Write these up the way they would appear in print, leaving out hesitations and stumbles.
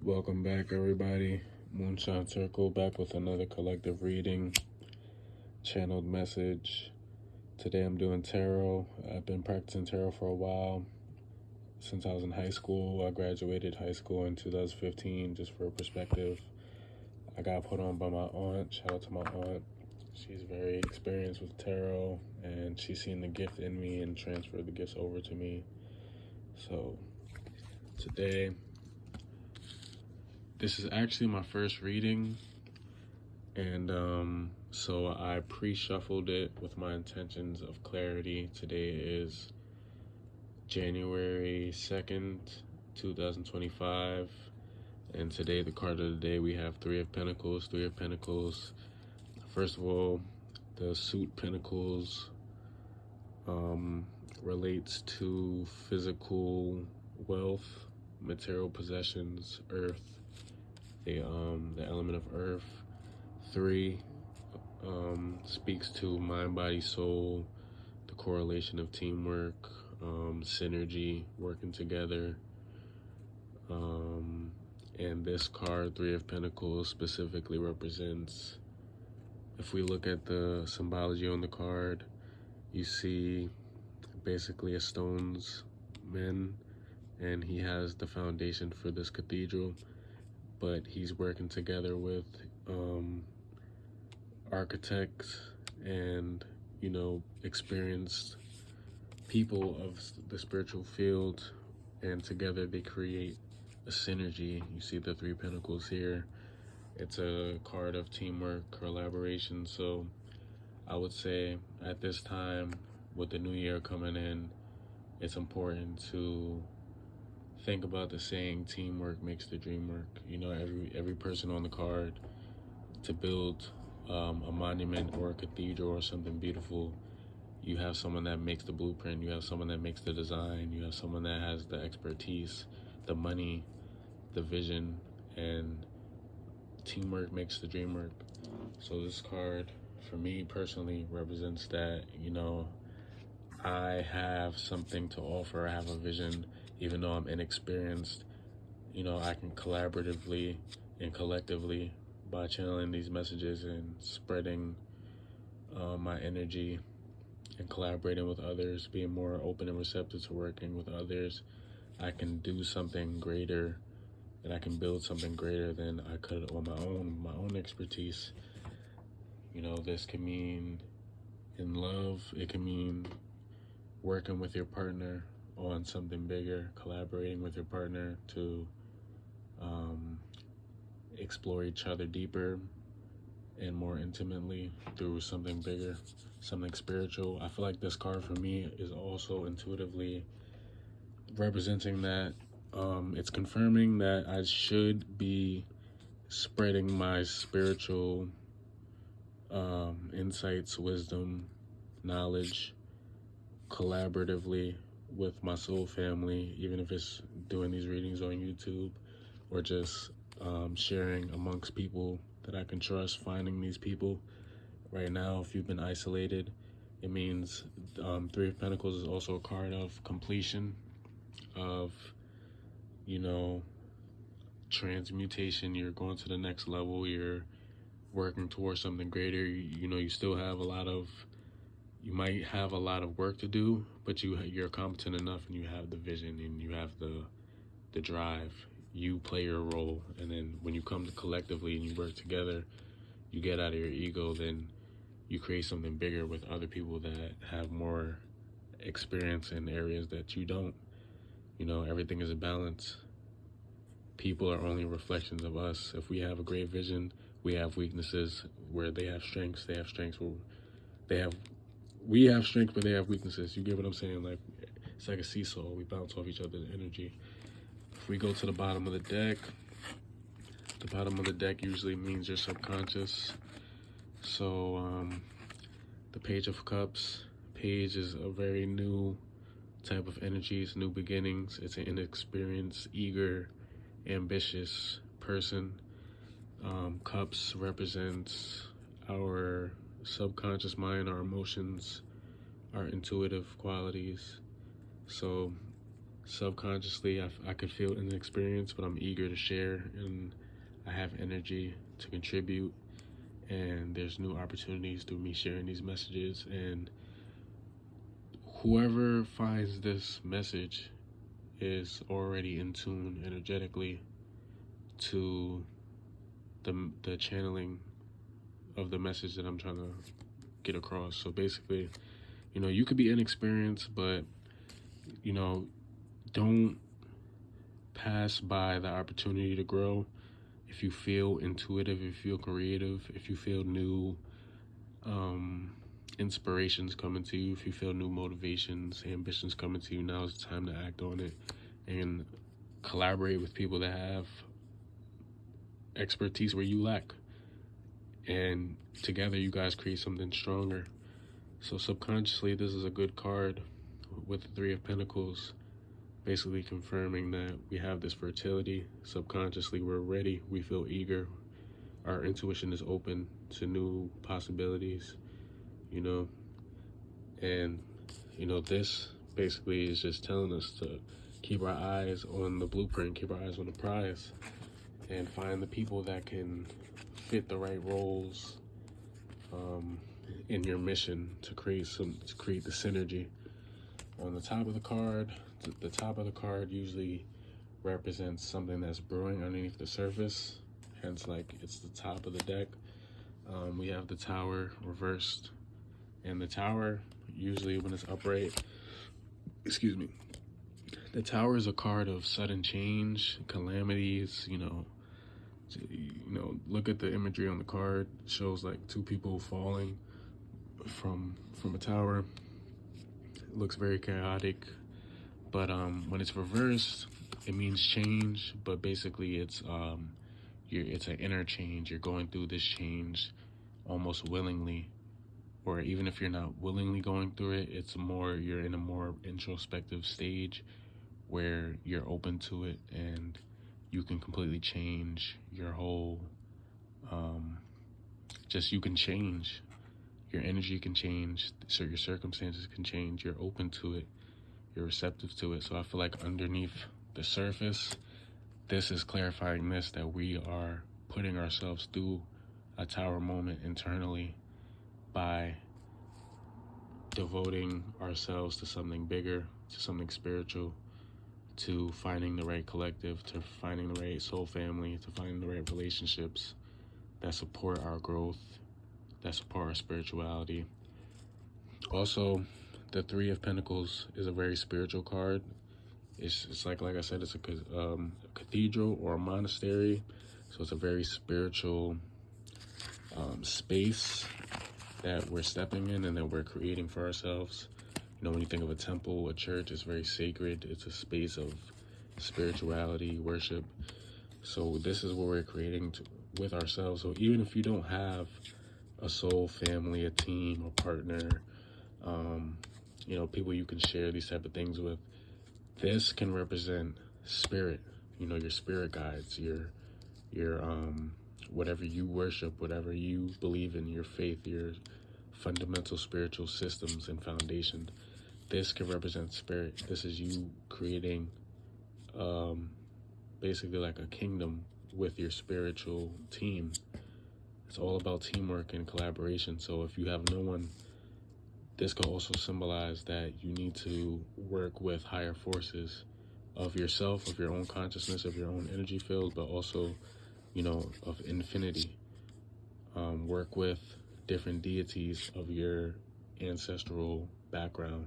Welcome back, everybody. Moonshine Circle back with another collective reading, channeled message. Today I'm doing tarot. I've been practicing tarot for a while, since I was in high school. I graduated high school in 2015, just for perspective. I got put on by my aunt. Shout out to my aunt. She's very experienced with tarot, and she's seen the gift in me and transferred the gifts over to me. So today, this is actually my first reading, and so I pre-shuffled it with my intentions of clarity. Today is January 2nd, 2025, and today the card of the day we have Three of Pentacles. Three of Pentacles, first of all, the suit Pentacles relates to physical wealth, material possessions, earth, the element of earth. Three speaks to mind, body, soul, the correlation of teamwork, synergy, working together. And this card, Three of Pentacles, specifically represents, if we look at the symbology on the card, you see basically a stone's man, and he has the foundation for this cathedral, but he's working together with architects and, experienced people of the spiritual field, and together they create a synergy. You see the Three Pentacles here. It's a card of teamwork, collaboration. So I would say at this time, with the new year coming in, it's important to think about the saying, teamwork makes the dream work. Every person on the card, to build a monument or a cathedral or something beautiful, you have someone that makes the blueprint, you have someone that makes the design, you have someone that has the expertise, the money, the vision, and teamwork makes the dream work. So this card, for me personally, represents that, I have something to offer, I have a vision, even though I'm inexperienced, I can collaboratively and collectively, by channeling these messages and spreading my energy and collaborating with others, being more open and receptive to working with others, I can do something greater, and I can build something greater than I could on my own expertise. This can mean in love, it can mean working with your partner on something bigger, collaborating with your partner to explore each other deeper and more intimately through something bigger, something spiritual. I feel like this card for me is also intuitively representing that. It's confirming that I should be spreading my spiritual insights, wisdom, knowledge collaboratively with my soul family, even if it's doing these readings on YouTube or just sharing amongst people that I can trust, finding these people. Right now, if you've been isolated, it means Three of Pentacles is also a card of completion, of, transmutation. You're going to the next level, you're working towards something greater. You still have you might have a lot of work to do, but you're competent enough, and you have the vision, and you have the drive. You play your role, and then when you come to collectively and you work together, you get out of your ego, then you create something bigger with other people that have more experience in areas that you don't. Everything is a balance. People are only reflections of us. If we have a great vision, we have weaknesses. Where they have strengths, they have strengths. We have strengths, but they have weaknesses. You get what I'm saying? Like, it's like a seesaw. We bounce off each other's energy. If we go to the bottom of the deck usually means your subconscious. So the Page of Cups. Page is a very new type of energy. It's new beginnings. It's an inexperienced, eager, ambitious person. Cups represents our subconscious mind, our emotions, our intuitive qualities. So Subconsciously, I could feel inexperienced, but I'm eager to share, and I have energy to contribute, and there's new opportunities through me sharing these messages. And whoever finds this message is already in tune energetically to the channeling of the message that I'm trying to get across. So basically, you could be inexperienced, but don't pass by the opportunity to grow. If you feel intuitive, if you feel creative, if you feel new inspirations coming to you, if you feel new motivations, ambitions coming to you, now is the time to act on it and collaborate with people that have expertise where you lack. And together you guys create something stronger. So subconsciously, this is a good card with the Three of Pentacles, basically confirming that we have this fertility. Subconsciously, we're ready. We feel eager. Our intuition is open to new possibilities, and this basically is just telling us to keep our eyes on the blueprint, keep our eyes on the prize, and find the people that can fit the right roles in your mission to create the synergy. On the top of the card, the top of the card usually represents something that's brewing underneath the surface, hence like it's the top of the deck. We have the Tower reversed, and the Tower, usually when it's upright, the Tower is a card of sudden change, calamities. Look at the imagery on the card. It shows like two people falling from a tower. It looks very chaotic, but when it's reversed, it means change. But basically, it's an inner change. You're going through this change almost willingly, or even if you're not willingly going through it, you're in a more introspective stage where you're open to it, and you can completely change your whole you can change. Your energy can change, so your circumstances can change. You're open to it, you're receptive to it. So I feel like underneath the surface, this is clarifying that we are putting ourselves through a Tower moment internally by devoting ourselves to something bigger, to something spiritual, to finding the right collective, to finding the right soul family, to finding the right relationships that support our growth, that support our spirituality. Also, the Three of Pentacles is a very spiritual card. It's like I said, it's a cathedral or a monastery, so it's a very spiritual space that we're stepping in and that we're creating for ourselves. When you think of a temple, a church, it's very sacred. It's a space of spirituality, worship. So this is what we're creating with ourselves. So even if you don't have a soul family, a team, a partner, people you can share these type of things with, this can represent spirit, your spirit guides, your whatever you worship, whatever you believe in, your faith, your fundamental spiritual systems and foundation. This can represent spirit. This is you creating basically like a kingdom with your spiritual team. It's all about teamwork and collaboration. So if you have no one, this could also symbolize that you need to work with higher forces of yourself, of your own consciousness, of your own energy field, but also, of infinity. Work with different deities of your ancestral background,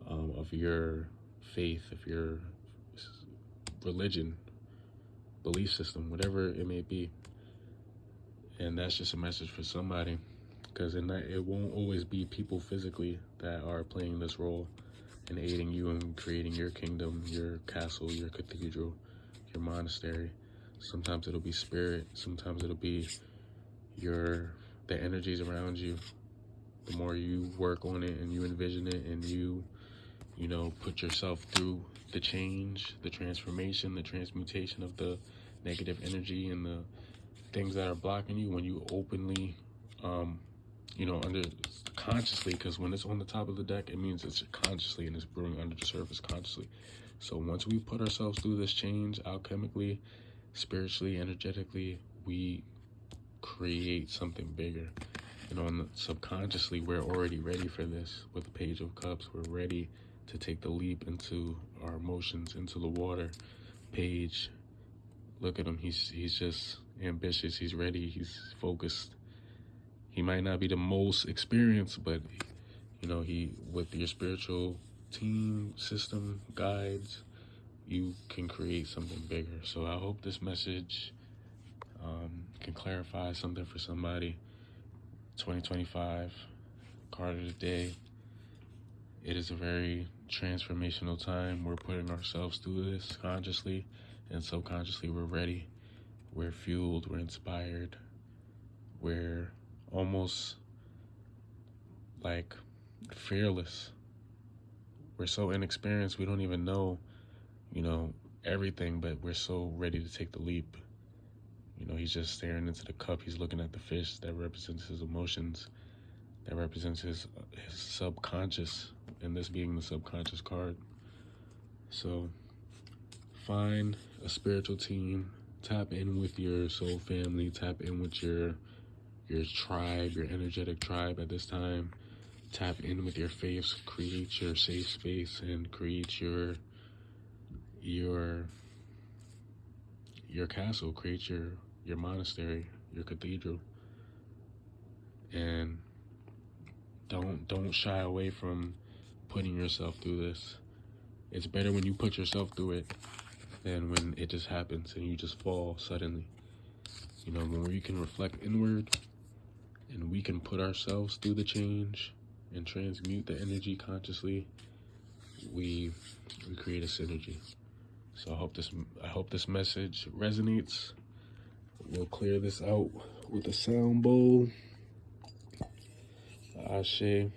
of your faith, of your religion, belief system, whatever it may be. And that's just a message for somebody, because it won't always be people physically that are playing this role and aiding you in creating your kingdom, your castle, your cathedral, your monastery. Sometimes it'll be spirit. Sometimes it'll be the energies around you. The more you work on it and you envision it and you put yourself through the change, the transformation, the transmutation of the negative energy and the things that are blocking you, when you openly, under consciously, because when it's on the top of the deck, it means it's consciously and it's brewing under the surface consciously. So once we put ourselves through this change alchemically, spiritually, energetically, we create something bigger. You know, and subconsciously, we're already ready for this. With the Page of Cups, we're ready to take the leap into our emotions, into the water. Page, look at him. He's just ambitious. He's ready. He's focused. He might not be the most experienced, but you know, with your spiritual team, system, guides, you can create something bigger. So I hope this message can clarify something for somebody. 2025, card of the day. It is a very transformational time. We're putting ourselves through this consciously and subconsciously. We're ready. We're fueled. We're inspired. We're almost like fearless. We're so inexperienced. We don't even know, you know, everything, but we're so ready to take the leap. You know, he's just staring into the cup. He's looking at the fish. That represents his emotions. That represents his subconscious, and this being the subconscious card. So find a spiritual team. Tap in with your soul family. Tap in with your tribe, your energetic tribe at this time. Tap in with your faiths. Create your safe space and create your castle. Create your monastery, your cathedral. And don't shy away from putting yourself through this. It's better when you put yourself through it than when it just happens and you just fall suddenly. You know, when we can reflect inward and we can put ourselves through the change and transmute the energy consciously, we create a synergy. So I hope this message resonates. We'll clear this out with a sound bowl. Ashe.